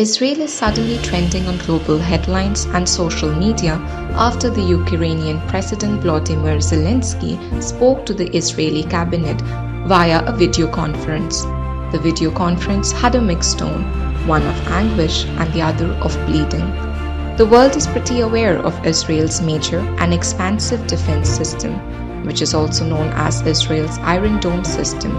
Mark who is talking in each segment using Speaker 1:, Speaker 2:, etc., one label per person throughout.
Speaker 1: Israel is suddenly trending on global headlines and social media after the Ukrainian President Volodymyr Zelensky spoke to the Israeli cabinet via a video conference. The video conference had a mixed tone, one of anguish and the other of pleading. The world is pretty aware of Israel's major and expansive defense system, which is also known as Israel's Iron Dome system.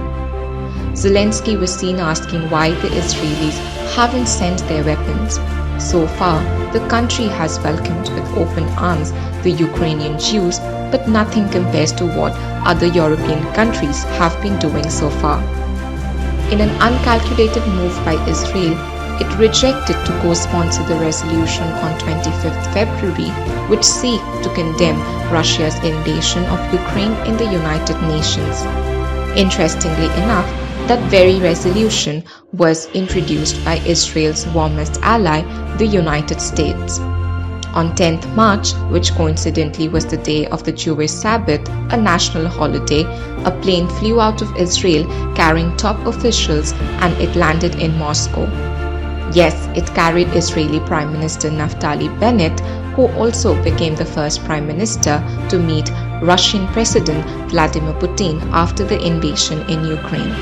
Speaker 1: Zelensky was seen asking why the Israelis haven't sent their weapons. So far, the country has welcomed with open arms the Ukrainian Jews, but nothing compares to what other European countries have been doing so far. In an uncalculated move by Israel, it rejected to co-sponsor the resolution on 25th February, which seeks to condemn Russia's invasion of Ukraine in the United Nations. Interestingly enough, that very resolution was introduced by Israel's warmest ally, the United States. On 10th March, which coincidentally was the day of the Jewish Sabbath, a national holiday, a plane flew out of Israel carrying top officials and it landed in Moscow. Yes, it carried Israeli Prime Minister Naftali Bennett, who also became the first Prime Minister to meet Russian President Vladimir Putin after the invasion in Ukraine.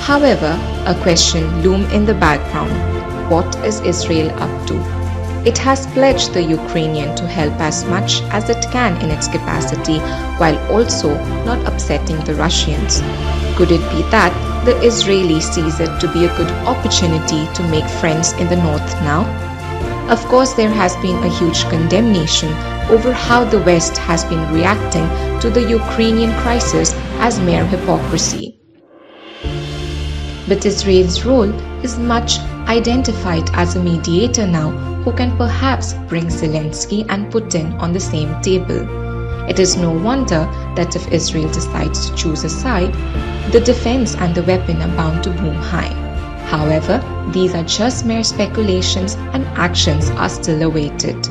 Speaker 1: However, a question loomed in the background. What is Israel up to? It has pledged the Ukrainian to help as much as it can in its capacity while also not upsetting the Russians. Could it be that the Israeli sees it to be a good opportunity to make friends in the north now? Of course, there has been a huge condemnation over how the West has been reacting to the Ukrainian crisis as mere hypocrisy. But Israel's role is much identified as a mediator now who can perhaps bring Zelensky and Putin on the same table. It is no wonder that if Israel decides to choose a side, the defense and the weapon are bound to boom high. However, these are just mere speculations and actions are still awaited.